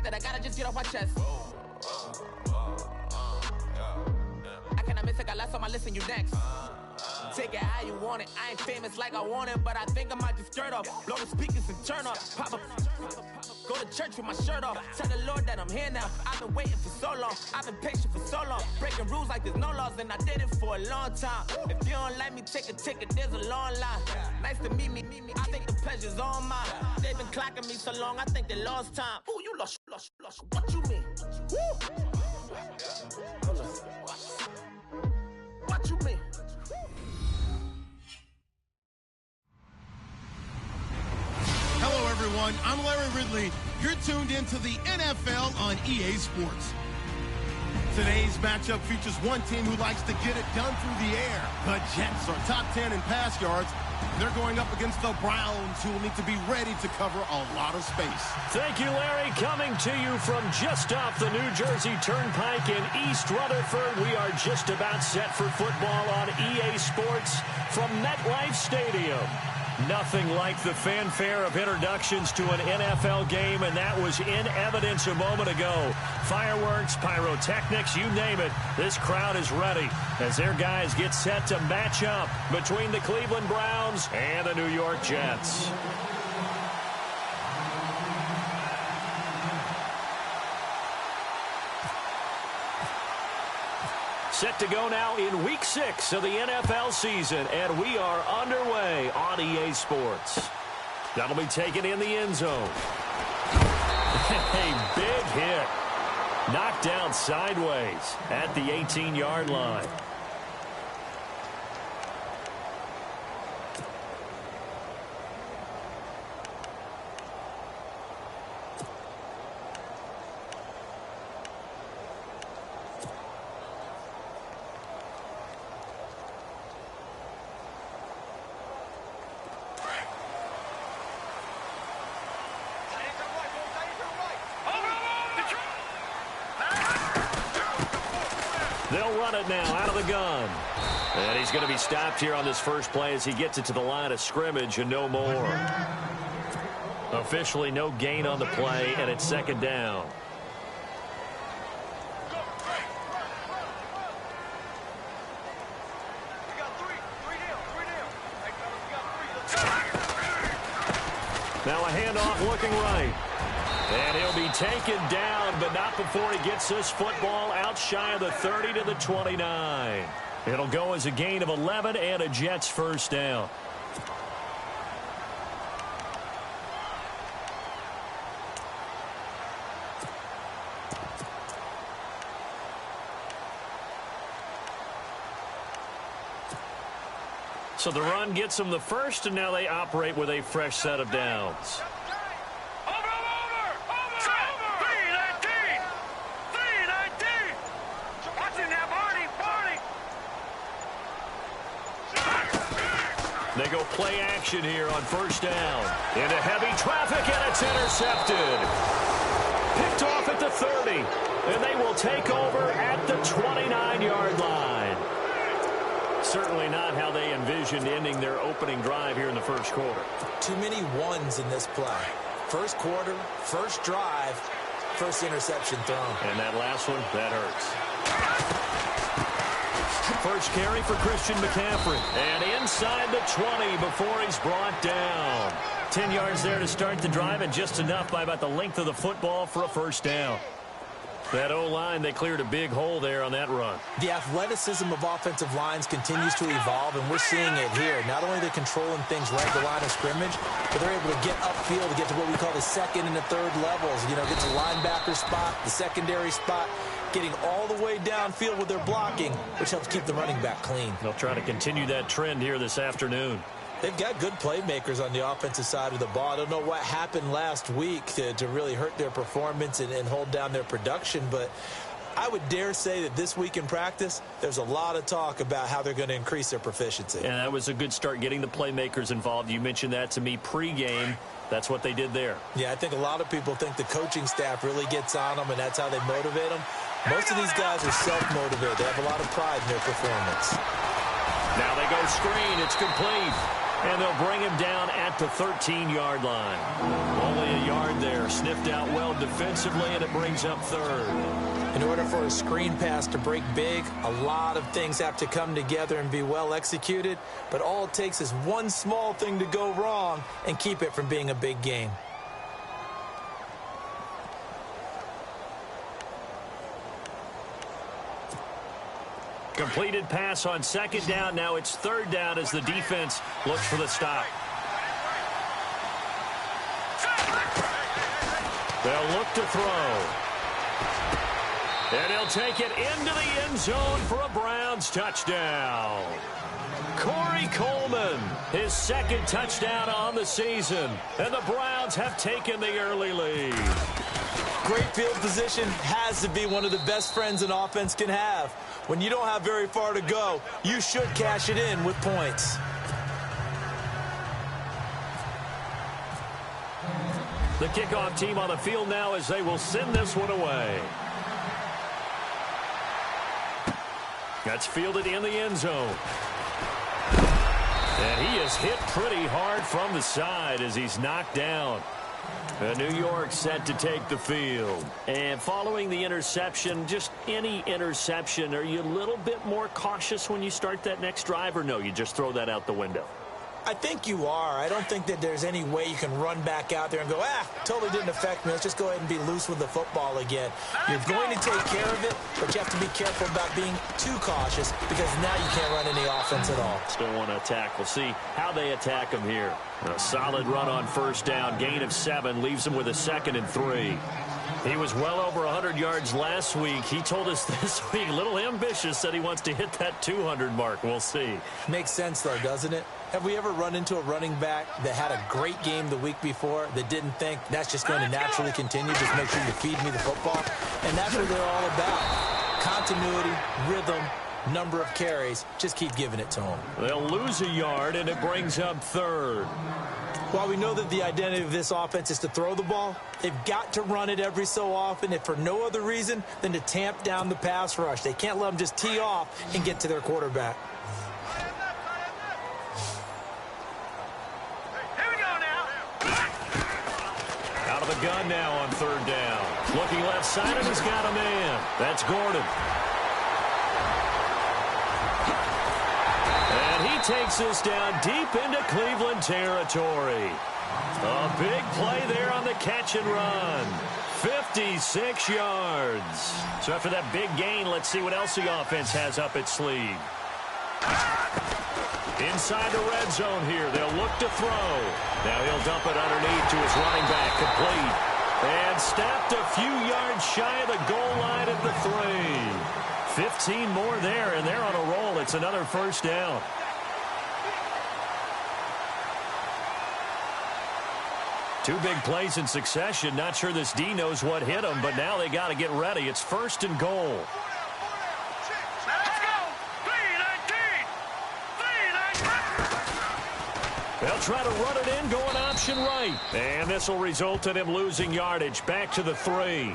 that I gotta just get off my chest. I cannot miss it, got last on my list and you next. Take it how you want it. I ain't famous like I want it, but I think I might just skirt off. Blow the speakers and turn up. Pop up. Go to church with my shirt off. Tell the Lord that I'm here now. I've been waiting for so long. I've been patient for so long. Breaking rules like there's no laws, and I did it for a long time. If you don't like me, take a ticket. There's a long line. Nice to meet me. I think the pleasure's all mine. They've been clocking me so long, I think they lost time. Ooh, you lost. What you mean? Woo! What you mean? Hello, everyone. I'm Larry Ridley. You're tuned into the NFL on EA Sports. Today's matchup features one team who likes to get it done through the air. The Jets are top 10 in pass yards. They're going up against the Browns, who will need to be ready to cover a lot of space. Thank you, Larry. Coming to you from just off the New Jersey Turnpike in East Rutherford, we are just about set for football on EA Sports from MetLife Stadium. Nothing like the fanfare of introductions to an NFL game, and that was in evidence a moment ago. Fireworks, pyrotechnics, you name it. This crowd is ready as their guys get set to match up between the Cleveland Browns and the New York Jets. Set to go now in Week 6 of the NFL season, and we are underway on EA Sports. That'll be taken in the end zone. A big hit. Knocked down sideways at the 18-yard line. They'll run it now out of the gun. And he's going to be stopped here on this first play as he gets it to the line of scrimmage and no more. Officially no gain on the play, and it's second down. Now a handoff looking right. And he'll be taken down, but not before he gets this football out shy of the 30 to the 29. It'll go as a gain of 11 and a Jets first down. So the run gets them the first, and now they operate with a fresh set of downs. They go play action here on first down. Into heavy traffic, and it's intercepted. Picked off at the 30, and they will take over at the 29-yard line. Certainly not how they envisioned ending their opening drive here in the first quarter. Too many ones in this play. First quarter, first drive, first interception thrown. And that last one, that hurts. First carry for Christian McCaffrey. And inside the 20 before he's brought down. 10 yards there to start the drive, and just enough by about the length of the football for a first down. That O-line, they cleared a big hole there on that run. The athleticism of offensive lines continues to evolve, and we're seeing it here. Not only they're controlling things right at the line of scrimmage, but they're able to get upfield to get to what we call the second and the third levels. You know, get to the linebacker spot, the secondary spot, getting all the way downfield with their blocking, which helps keep the running back clean. They'll try to continue that trend here this afternoon. They've got good playmakers on the offensive side of the ball. I don't know what happened last week to really hurt their performance and hold down their production, but I would dare say that this week in practice, there's a lot of talk about how they're going to increase their proficiency. And that was a good start getting the playmakers involved. You mentioned that to me pregame. That's what they did there. Yeah, I think a lot of people think the coaching staff really gets on them, and that's how they motivate them. Most of these guys are self-motivated. They have a lot of pride in their performance. Now they go screen. It's complete. And they'll bring him down at the 13-yard line. Only a yard there. Sniffed out well defensively, and it brings up third. In order for a screen pass to break big, a lot of things have to come together and be well executed. But all it takes is one small thing to go wrong and keep it from being a big game. Completed pass on second down. Now it's third down as the defense looks for the stop. They'll look to throw. And he'll take it into the end zone for a Browns touchdown. Corey Coleman, his second touchdown on the season. And the Browns have taken the early lead. Great field position has to be one of the best friends an offense can have. When you don't have very far to go, you should cash it in with points. The kickoff team on the field now as they will send this one away. That's fielded in the end zone. And he is hit pretty hard from the side as he's knocked down. New York set to take the field. And following the interception, just any interception, are you a little bit more cautious when you start that next drive, or no, you just throw that out the window? I think you are. I don't think that there's any way you can run back out there and go, totally didn't affect me. Let's just go ahead and be loose with the football again. You're going to take care of it, but you have to be careful about being too cautious because now you can't run any offense at all. Still want to attack. We'll see how they attack him here. A solid run on first down. Gain of 7 leaves him with a 2nd and 3. He was well over 100 yards last week. He told us this week, a little ambitious, said he wants to hit that 200 mark. We'll see. Makes sense, though, doesn't it? Have we ever run into a running back that had a great game the week before that didn't think that's just going to naturally continue? Just make sure you feed me the football. And that's what they're all about. Continuity, rhythm, number of carries. Just keep giving it to them. They'll lose a yard, and it brings up third. While we know that the identity of this offense is to throw the ball, they've got to run it every so often, if for no other reason than to tamp down the pass rush. They can't let them just tee off and get to their quarterback. Out of the gun now on third down. Looking left side, and he's got a man. That's Gordon. And he takes this down deep into Cleveland territory. A big play there on the catch and run. 56 yards. So after that big gain, let's see what else the offense has up its sleeve. Inside the red zone here. They'll look to throw. Now he'll dump it underneath to his running back. Complete. And snapped a few yards shy of the goal line at the 3. 15 more there, and they're on a roll. It's another first down. Two big plays in succession. Not sure this D knows what hit him, but now they got to get ready. It's 1st and goal. They'll try to run it in, going option right. And this will result in him losing yardage. Back to the 3.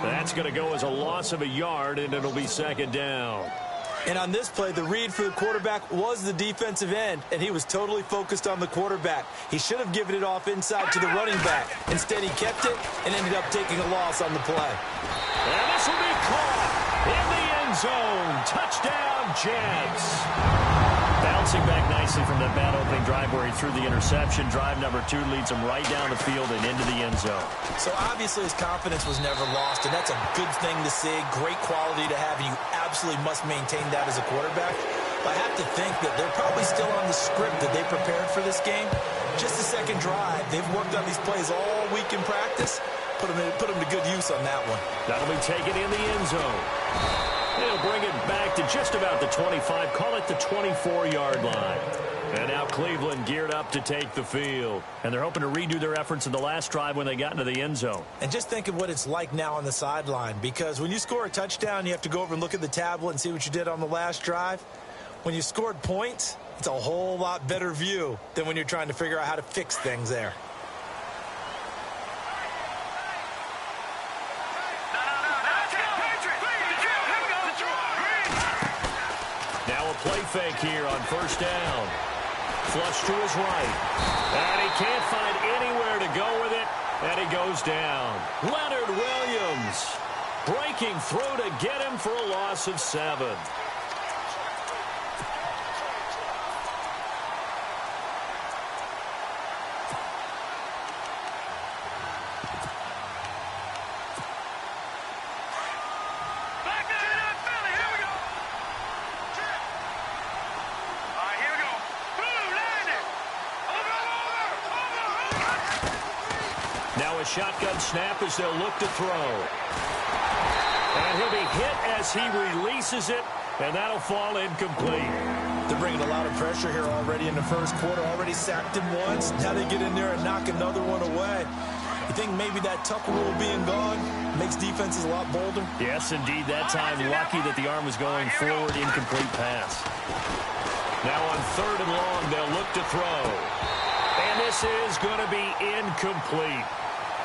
That's going to go as a loss of a yard, and it'll be 2nd down. And on this play, the read for the quarterback was the defensive end, and he was totally focused on the quarterback. He should have given it off inside to the running back. Instead, he kept it and ended up taking a loss on the play. And this will be caught in the end zone. Touchdown, Jets. Bouncing back nicely from that bad opening drive where he threw the interception. Drive number 2 leads him right down the field and into the end zone. So obviously his confidence was never lost, and that's a good thing to see. Great quality to have, and you absolutely must maintain that as a quarterback. But I have to think that they're probably still on the script that they prepared for this game. Just the second drive. They've worked on these plays all week in practice. Put them to good use on that one. That'll be taken in the end zone. They'll bring it back to just about the 25. Call it the 24-yard line. And now Cleveland geared up to take the field. And they're hoping to redo their efforts in the last drive when they got into the end zone. And just think of what it's like now on the sideline. Because when you score a touchdown, you have to go over and look at the tablet and see what you did on the last drive. When you scored points, it's a whole lot better view than when you're trying to figure out how to fix things there. Now a play fake here on first down. Flush to his right. And he can't find anywhere to go with it. And he goes down. Leonard Williams breaking through to get him for a loss of 7. Shotgun snap as they'll look to throw. And he'll be hit as he releases it, and that'll fall incomplete. They're bringing a lot of pressure here already in the first quarter. Already sacked him once. Now they get in there and knock another one away. You think maybe that Tucker rule being gone makes defenses a lot bolder? Yes, indeed. That time, lucky that the arm was going forward. Incomplete pass. Now on 3rd and long, they'll look to throw. And this is going to be incomplete.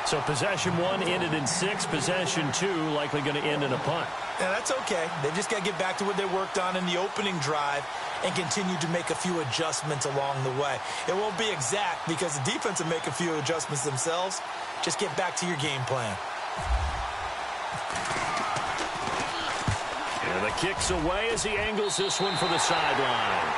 So possession 1 ended in 6. Possession 2 likely going to end in a punt. Yeah, that's okay. They've just got to get back to what they worked on in the opening drive and continue to make a few adjustments along the way. It won't be exact because the defense will make a few adjustments themselves. Just get back to your game plan. And the kick's away as he angles this one for the sideline.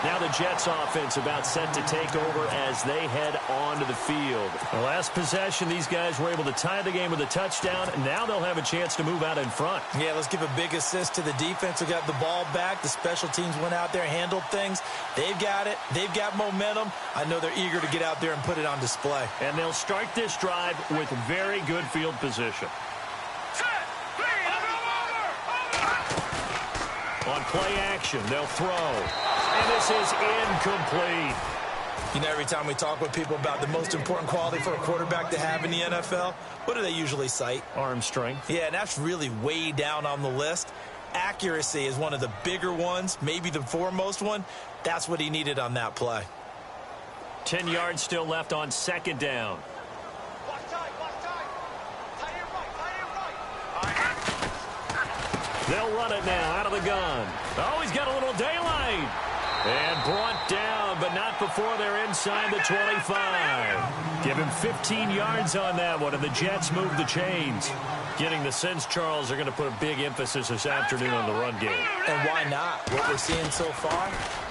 Now the Jets offense about set to take over as they head onto the field. The last possession, these guys were able to tie the game with a touchdown. Now they'll have a chance to move out in front. Yeah, let's give a big assist to the defense who got the ball back. The special teams went out there and handled things. They've got it. They've got momentum. I know they're eager to get out there and put it on display. And they'll start this drive with very good field position. On play action, they'll throw. And this is incomplete. You know, every time we talk with people about the most important quality for a quarterback to have in the NFL, what do they usually cite? Arm strength. Yeah, and that's really way down on the list. Accuracy is one of the bigger ones, maybe the foremost one. That's what he needed on that play. 10 yards still left on 2nd down. They'll run it now out of the gun. Oh, he's got a little daylight. And brought down, but not before they're inside the 25. Give him 15 yards on that one, and the Jets move the chains. Getting the sense, Charles, are going to put a big emphasis this afternoon on the run game. And why not? What we're seeing so far,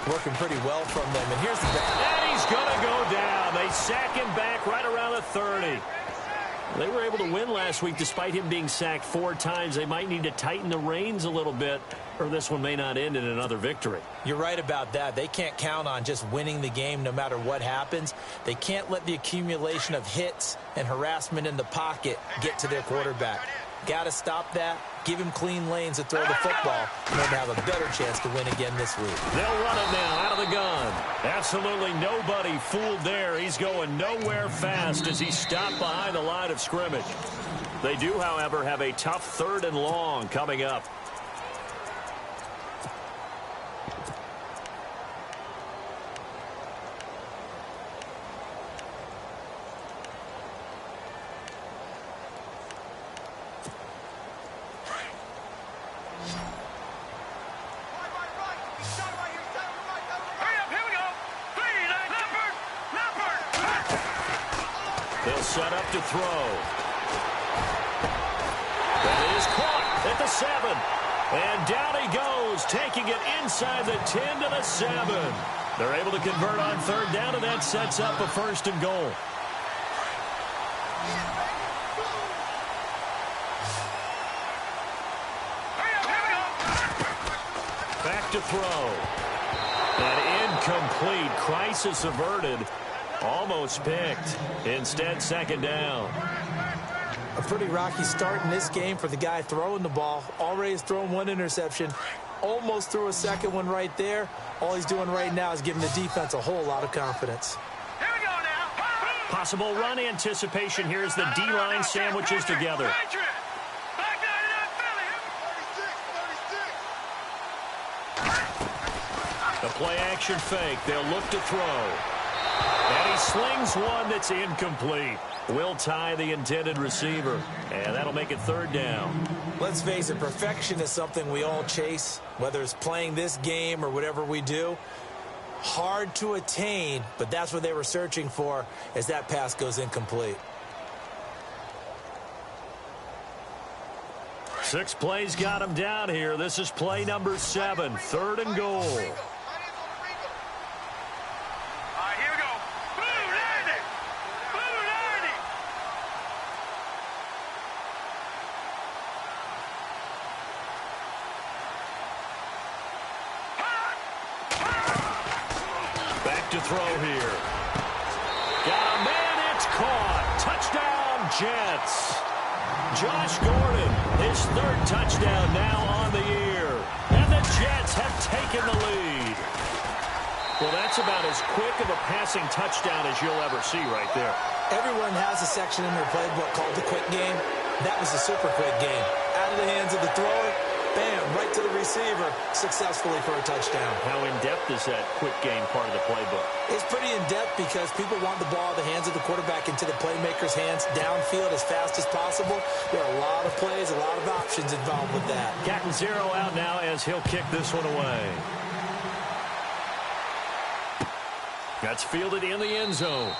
working pretty well from them. And here's the and he's going to go down. They sack him back right around the 30. They were able to win last week despite him being sacked 4 times. They might need to tighten the reins a little bit, or this one may not end in another victory. You're right about that. They can't count on just winning the game no matter what happens. They can't let the accumulation of hits and harassment in the pocket get to their quarterback. Got to stop that. Give him clean lanes to throw the football in order to have a better chance to win again this week. They'll run it now out of the gun. Absolutely nobody fooled there. He's going nowhere fast as he's stopped behind the line of scrimmage. They do, however, have a tough 3rd and long coming up. Set up to throw. That is caught at the 7. And down he goes, taking it inside the 10 to the 7. They're able to convert on 3rd down, and that sets up a 1st and goal. Back to throw. And incomplete. Crisis averted. Almost picked. Instead, 2nd down. A pretty rocky start in this game for the guy throwing the ball. Already has thrown 1 interception. Almost threw a 2nd one right there. All he's doing right now is giving the defense a whole lot of confidence. Here we go now. Possible run anticipation here as the D-line sandwiches together. The play-action fake. They'll look to throw. And he slings one that's incomplete. will tie the intended receiver, and that'll make it third down. Let's face it, perfection is something we all chase, whether it's playing this game or whatever we do. Hard to attain, but that's what they were searching for as that pass goes incomplete. 6 plays got him down here. This is play number 7, 3rd and goal. To throw here. Got a man, it's caught. Touchdown, Jets. Josh Gordon, his 3rd touchdown now on the year. And the Jets have taken the lead. Well, that's about as quick of a passing touchdown as you'll ever see right there. Everyone has a section in their playbook called the quick game. That was a super quick game. Out of the hands of the thrower, bam, right to the receiver, successfully for a touchdown. How in-depth is that quick game part of the playbook? It's pretty in-depth because people want the ball in the hands of the quarterback into the playmaker's hands downfield as fast as possible. There are a lot of plays, a lot of options involved with that. Captain Zero out now as he'll kick this one away. That's fielded in the end zone.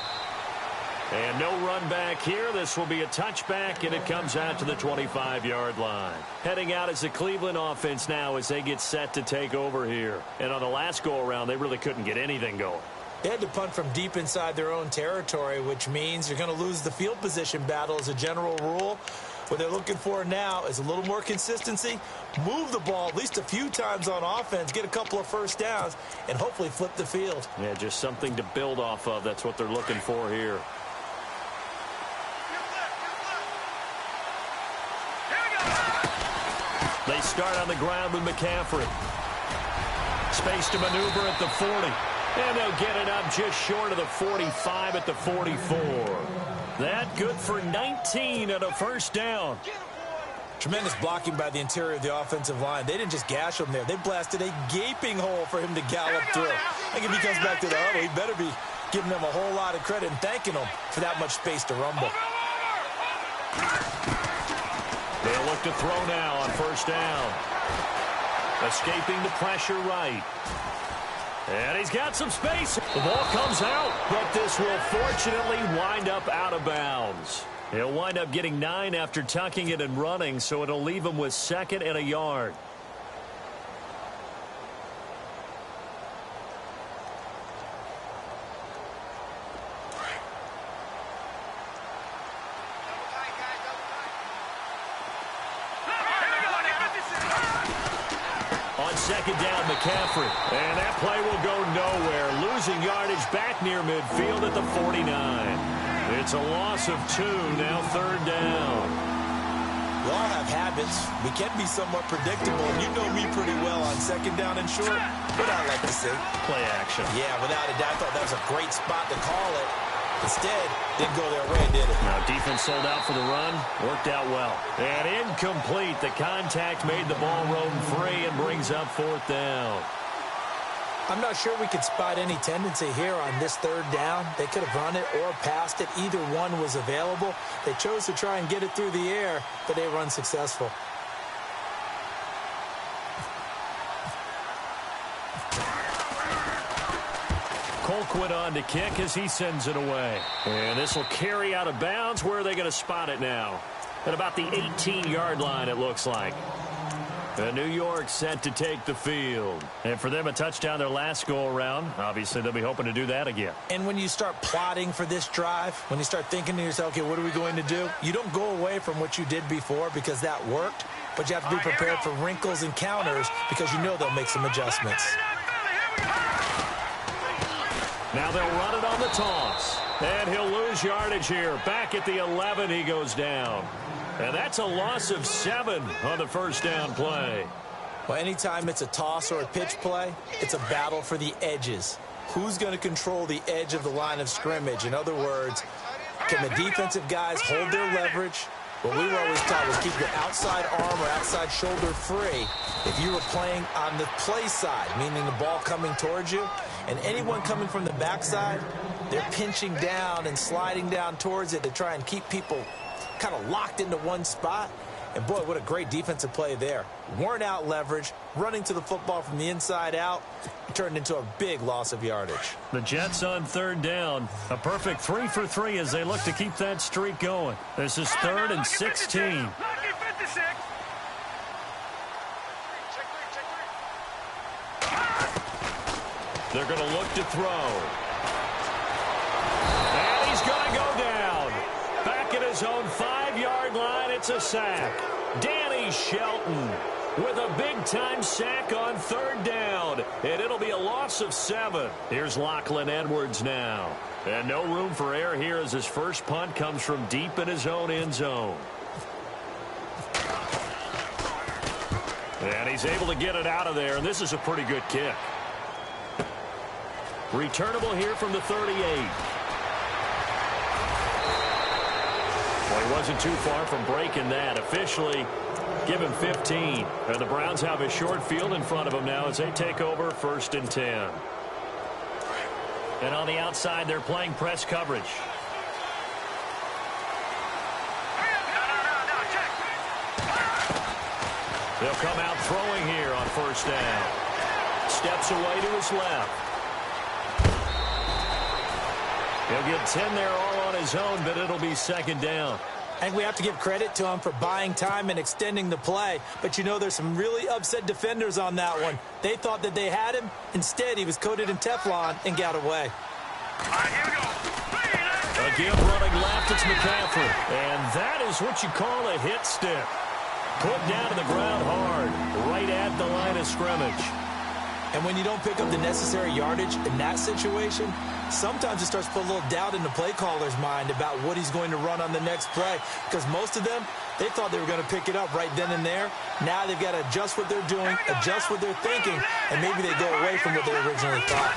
And no run back here. This will be a touchback, and it comes out to the 25-yard line. Heading out is the Cleveland offense now as they get set to take over here. And on the last go-around, they really couldn't get anything going. They had to punt from deep inside their own territory, which means you're going to lose the field position battle as a general rule. What they're looking for now is a little more consistency, move the ball at least a few times on offense, get a couple of first downs, and hopefully flip the field. Yeah, just something to build off of. That's what they're looking for here. They start on the ground with McCaffrey. Space to maneuver at the 40. And they'll get it up just short of the 45 at the 44. That good for 19 and a first down. Tremendous blocking by the interior of the offensive line. They didn't just gash him there. They blasted a gaping hole for him to gallop through. I think if he comes back to the huddle, he better be giving them a whole lot of credit and thanking them for that much space to rumble. They'll look to throw now on first down. Escaping the pressure right. And he's got some space. The ball comes out, but this will fortunately wind up out of bounds. He'll wind up getting 9 after tucking it and running, so it'll leave him with 2nd and a yard. On 2nd down, McCaffrey. And that play will go nowhere. Losing yardage back near midfield at the 49. It's a loss of 2, now 3rd down. We all have habits. We can be somewhat predictable. You know me pretty well on 2nd down and short. What I like to see. Play action. Yeah, without a doubt. I thought that was a great spot to call it. Instead, didn't go their way, did it? Now, defense sold out for the run. Worked out well. And incomplete. The contact made the ball roam free and brings up 4th down. I'm not sure we could spot any tendency here on this 3rd down. They could have run it or passed it. Either one was available. They chose to try and get it through the air, but they were unsuccessful. Colquitt on to kick as he sends it away. And this will carry out of bounds. Where are they going to spot it now? At about the 18-yard line, it looks like. And New York set to take the field. And for them, a touchdown their last go-around. Obviously, they'll be hoping to do that again. And when you start plotting for this drive, when you start thinking to yourself, okay, what are we going to do? You don't go away from what you did before because that worked, but you have to be prepared for wrinkles and counters because you know they'll make some adjustments. Now they'll run it on the toss. And he'll lose yardage here. Back at the 11, he goes down. And that's a loss of 7 on the first down play. Well, anytime it's a toss or a pitch play, it's a battle for the edges. Who's going to control the edge of the line of scrimmage? In other words, can the defensive guys hold their leverage? What we were always taught was keep your outside arm or outside shoulder free if you were playing on the play side, meaning the ball coming towards you. And anyone coming from the backside, They're pinching down and sliding down towards it to try and keep people kind of locked into one spot. And, boy, what a great defensive play there. Weren't out leverage, running to the football from the inside out. It turned into a big loss of yardage. The Jets on third down. A perfect 3 for 3 as they look to keep that streak going. This is 3rd and 16. They're going to look to throw. And he's going to go down. Back at his own 5-yard line, it's a sack. Danny Shelton with a big-time sack on 3rd down. And it'll be a loss of 7. Here's Lachlan Edwards now. And no room for error here as his first punt comes from deep in his own end zone. And he's able to get it out of there, and this is a pretty good kick. Returnable here from the 38. Well, he wasn't too far from breaking that. Officially, give him 15. And the Browns have a short field in front of them now as they take over 1st and 10. And on the outside, they're playing press coverage. They'll come out throwing here on 1st down. Steps away to his left. He'll get 10 there all on his own, but it'll be 2nd down. I think we have to give credit to him for buying time and extending the play. But, you know, there's some really upset defenders on that one. They thought that they had him. Instead, he was coated in Teflon and got away. All right, here we go. Again, running left, it's McCaffrey. And that is what you call a hit stick. Put down to the ground hard, right at the line of scrimmage. And when you don't pick up the necessary yardage in that situation, sometimes it starts to put a little doubt in the play caller's mind about what he's going to run on the next play. Because most of them, they thought they were going to pick it up right then and there. Now they've got to adjust what they're doing, adjust what they're thinking, and maybe they go away from what they originally thought.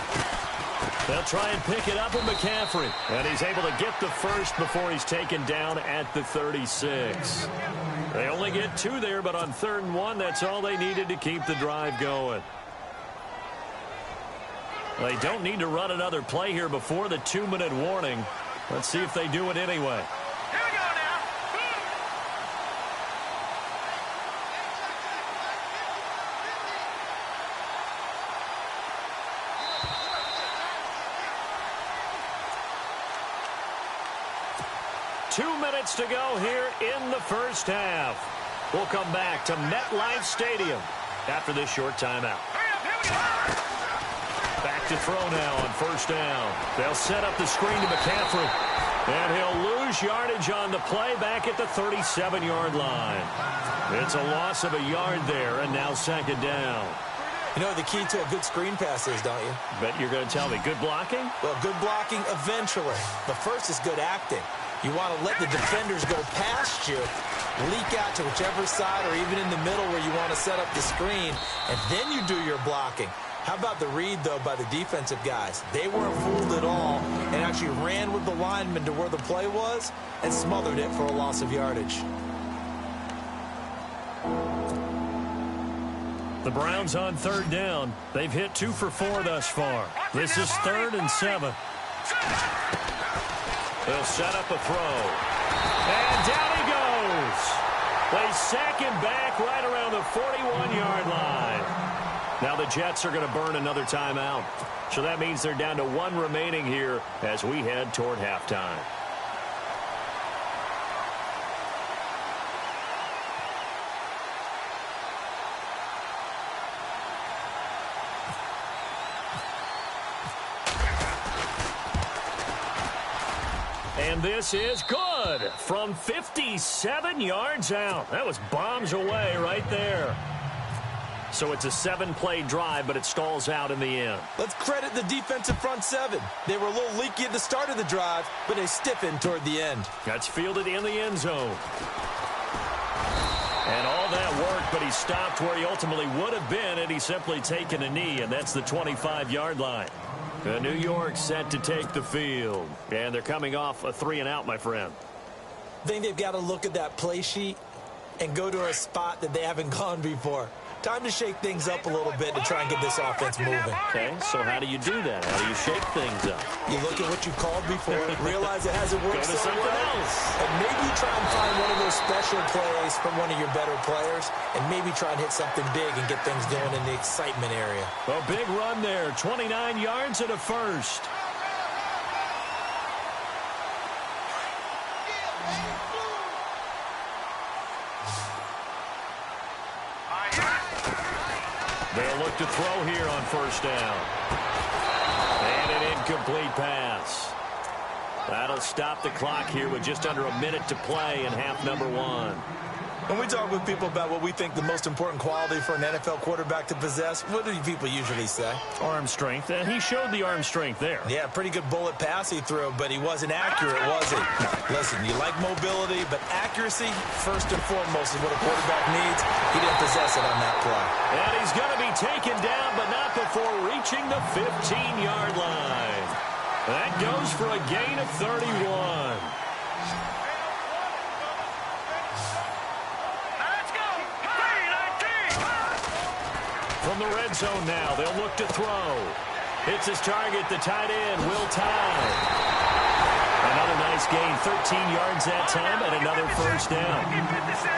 They'll try and pick it up with McCaffrey. And he's able to get the first before he's taken down at the 36. They only get 2 there, but on 3rd and 1, that's all they needed to keep the drive going. They don't need to run another play here before the 2-minute warning. Let's see if they do it anyway. Here we go now. 2 minutes to go here in the first half. We'll come back to MetLife Stadium after this short timeout. Back to throw now on 1st down. They'll set up the screen to McCaffrey. And he'll lose yardage on the play back at the 37-yard line. It's a loss of a yard there, and now 2nd down. You know what the key to a good screen pass is, don't you? Bet you're going to tell me. Good blocking? Well, good blocking eventually. But first is good acting. You want to let the defenders go past you, leak out to whichever side or even in the middle where you want to set up the screen, and then you do your blocking. How about the read, though, by the defensive guys? They weren't fooled at all and actually ran with the lineman to where the play was and smothered it for a loss of yardage. The Browns on 3rd down. They've hit 2 for 4 thus far. This is 3rd and 7. They'll set up a throw. And down he goes. They sack him back right around the 41-yard line. Now the Jets are going to burn another timeout. So that means they're down to 1 remaining here as we head toward halftime. And this is good from 57 yards out. That was bombs away right there. So it's a 7-play drive, but it stalls out in the end. Let's credit the defensive front 7. They were a little leaky at the start of the drive, but they stiffened toward the end. That's fielded in the end zone. And all that work, but he stopped where he ultimately would have been had he simply taken a knee, and that's the 25-yard line. New York set to take the field. And they're coming off a 3-and-out, my friend. I think they've got to look at that play sheet and go to a spot that they haven't gone before. Time to shake things up a little bit to try and get this offense moving. Okay, so how do you do that? How do you shake things up? You look at what you called before, realize it hasn't worked Go to so something well, else. and maybe try and find one of those special plays from one of your better players, and maybe try and hit something big and get things going in the excitement area. A big run there, 29 yards and a first. They'll look to throw here on first down. And an incomplete pass. That'll stop the clock here with just under a minute to play in half number one. When we talk with people about what we think the most important quality for an NFL quarterback to possess, what do people usually say? Arm strength, and he showed the arm strength there. Yeah, pretty good bullet pass he threw, but he wasn't accurate, was he? Listen, you like mobility, but accuracy, first and foremost, is what a quarterback needs. He didn't possess it on that play. And he's going to be taken down, but not before reaching the 15-yard line. That goes for a gain of 31. From the red zone now, they'll look to throw. Hits his target, the tight end, Will Tye. Another nice gain, 13 yards that time, and another first down.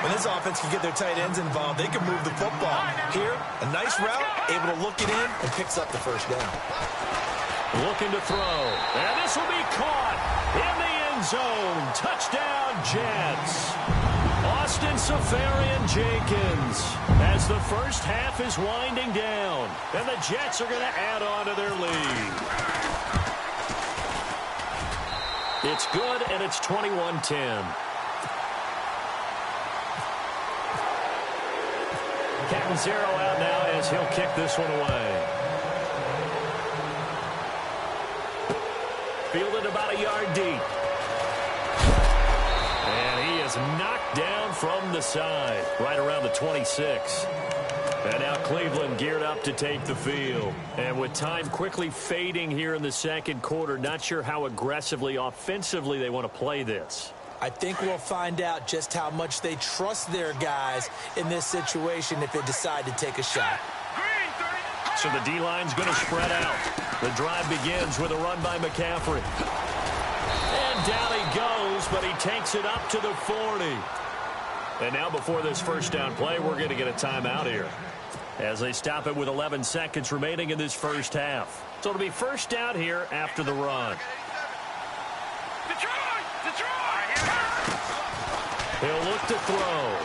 When this offense can get their tight ends involved, they can move the football. Here, a nice route, able to look it in, and picks up the first down. Looking to throw, and this will be caught in the end zone. Touchdown, Jets. Austin Safarian-Jenkins as the first half is winding down, and the Jets are going to add on to their lead. It's good, and it's 21-10. Catanzaro out now as he'll kick this one away. Fielded about a yard deep. And he is knocked down from the side, right around the 26. And now Cleveland geared up to take the field. And with time quickly fading here in the second quarter, not sure how aggressively, offensively they want to play this. I think we'll find out just how much they trust their guys in this situation if they decide to take a shot. So the D-line's going to spread out. The drive begins with a run by McCaffrey. And down he goes, but he takes it up to the 40. And now before this first down play, we're going to get a timeout here, as they stop it with 11 seconds remaining in this first half. So it'll be first down here after the run. He'll look to throw.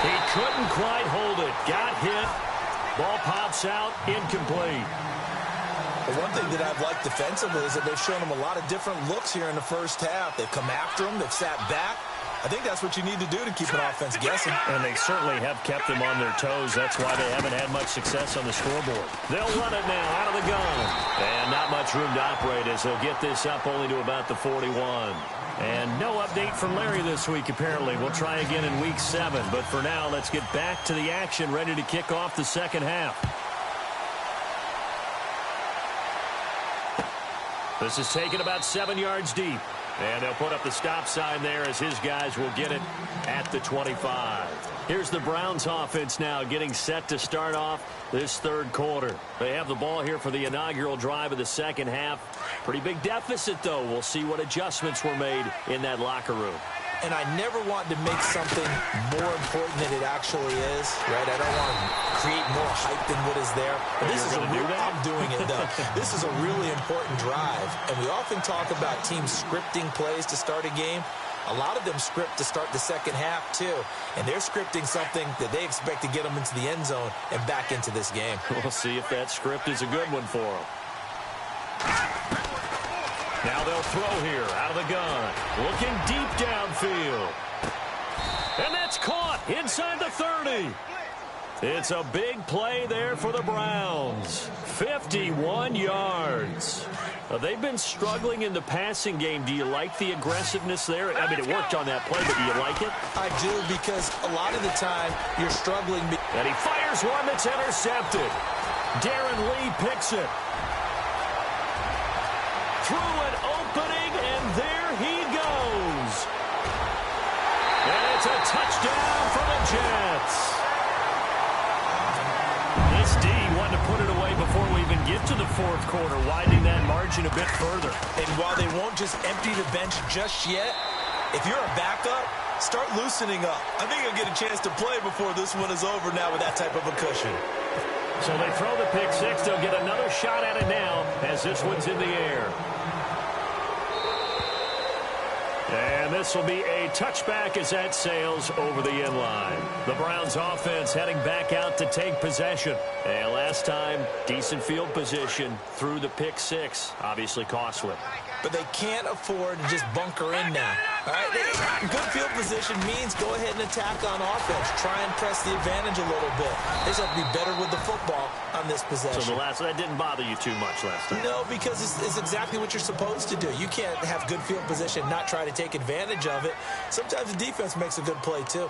He couldn't quite hold it. Got hit. Ball pops out, incomplete. The one thing that I've liked defensively is that they've shown him a lot of different looks here in the first half. They've come after him. They've sat back. I think that's what you need to do to keep an offense guessing. And they certainly have kept them on their toes. That's why they haven't had much success on the scoreboard. They'll run it now out of the gun. And not much room to operate as they'll get this up only to about the 41. And no update from Larry this week, apparently. We'll try again in week 7. But for now, let's get back to the action, ready to kick off the second half. This is taken about 7 yards deep. And they'll put up the stop sign there as his guys will get it at the 25. Here's the Browns offense now getting set to start off this third quarter. They have the ball here for the inaugural drive of the second half. Pretty big deficit, though. We'll see what adjustments were made in that locker room. And I never want to make something more important than it actually is, right? I don't want to create more hype than what is there. But this is I'm doing it, though. This is a really important drive. And we often talk about teams scripting plays to start a game. A lot of them script to start the second half, too. And they're scripting something that they expect to get them into the end zone and back into this game. We'll see if that script is a good one for them. Now they'll throw here out of the gun. Looking deep downfield. And that's caught inside the 30. It's a big play there for the Browns. 51 yards. They've been struggling in the passing game. Do you like the aggressiveness there? I mean, it worked on that play, but do you like it? I do, because a lot of the time you're struggling. And he fires one that's intercepted. Darren Lee picks it. Through an opening, and there he goes. And it's a touchdown for the Jets. get to the fourth quarter, widening that margin a bit further. And while they won't just empty the bench just yet, if you're a backup, start loosening up. I think you'll get a chance to play before this one is over now with that type of a cushion. So they throw the pick six. They'll get another shot at it now as this one's in the air. And this will be a touchback as that sails over the end line. The Browns offense heading back out to take possession. And last time, decent field position through the pick six. Obviously costly. But they can't afford to just bunker in now. All right, good field position means go ahead and attack on offense. Try and press the advantage a little bit. They just have to be better with the football on this possession. So that didn't bother you too much last time? No, because it's exactly what you're supposed to do. You can't have good field position, not try to take advantage of it. Sometimes the defense makes a good play too.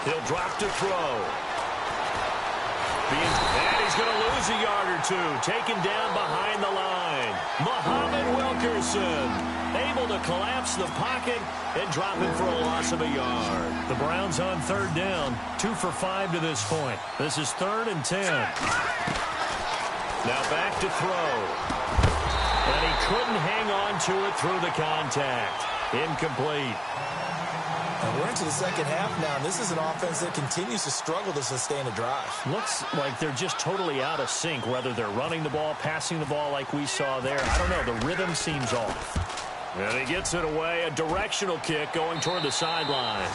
He'll drop to throw. And he's going to lose a yard or two. Taken down behind the line. Muhammad Wilkerson able to collapse the pocket and drop him for a loss of a yard. The Browns on third down. 2 for 5 to this point. This is 3rd and 10. Now back to throw. And he couldn't hang on to it through the contact. Incomplete. And we're into the second half now, and this is an offense that continues to struggle to sustain a drive. Looks like they're just totally out of sync, whether they're running the ball, passing the ball like we saw there. I don't know. The rhythm seems off. And he gets it away. A directional kick going toward the sideline.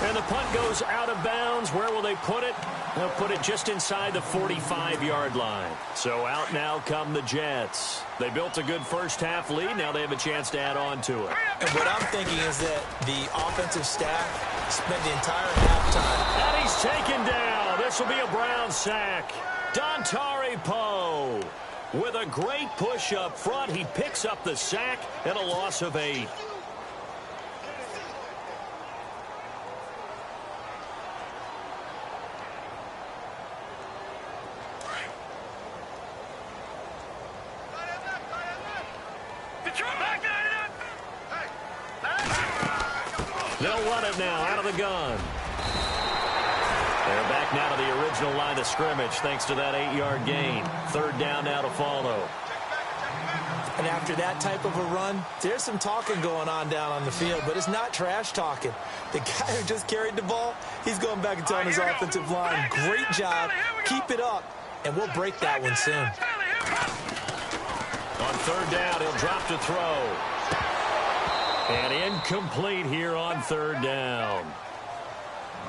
And the punt goes out of bounds. Where will they put it? They'll put it just inside the 45-yard line. So out now come the Jets. They built a good first-half lead. Now they have a chance to add on to it. And what I'm thinking is that the offensive staff spent the entire halftime. And he's taken down. This will be a Brown sack. Dontari Poe with a great push up front. He picks up the sack and a loss of 8. They'll run it now out of the gun. They're back now to the original line of scrimmage thanks to that 8-yard gain. 3rd down now to follow. And after that type of a run, there's some talking going on down on the field, but it's not trash talking. The guy who just carried the ball, he's going back and telling his offensive line, great job, keep it up, and we'll break that one soon. On 3rd down, he'll drop to throw. And incomplete here on 3rd down.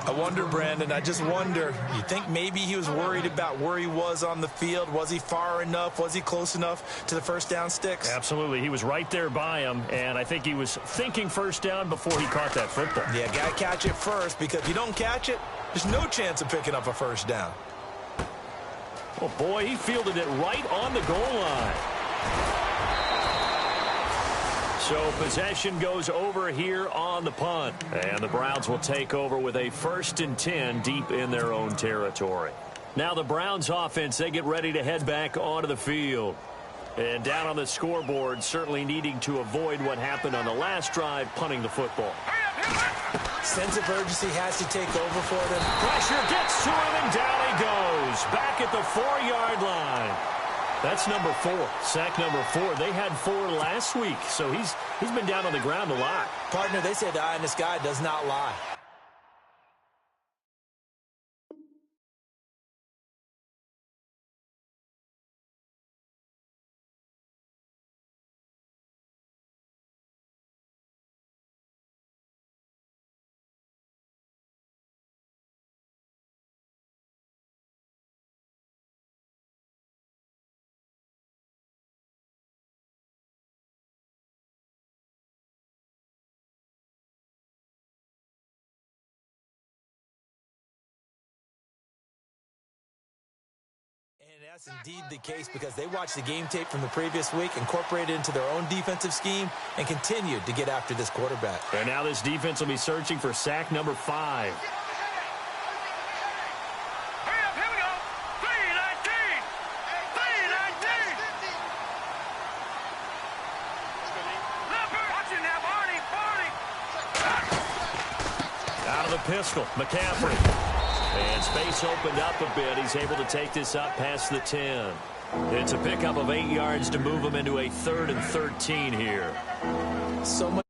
I wonder, Brandon, I just wonder, you think maybe he was worried about where he was on the field? Was he far enough? Was he close enough to the first down sticks? Absolutely. He was right there by him, and I think he was thinking first down before he caught that football. Yeah, got to catch it first, because if you don't catch it, there's no chance of picking up a first down. Oh, boy, he fielded it right on the goal line. So possession goes over here on the punt. And the Browns will take over with a 1st and 10 deep in their own territory. Now the Browns offense, they get ready to head back onto the field. And down on the scoreboard, certainly needing to avoid what happened on the last drive, punting the football. Sense of urgency has to take over for them. Pressure gets to him, and down he goes. Back at the 4-yard line. That's number 4, sack number 4. They had 4 last week, so he's been down on the ground a lot. Partner, they say the eye in the sky does not lie. That's indeed the case because they watched the game tape from the previous week, incorporated it into their own defensive scheme, and continued to get after this quarterback. And now this defense will be searching for sack number 5. Out of the pistol, McCaffrey. And space opened up a bit. He's able to take this up past the 10. It's a pickup of 8 yards to move him into a 3rd and 13 here. So much.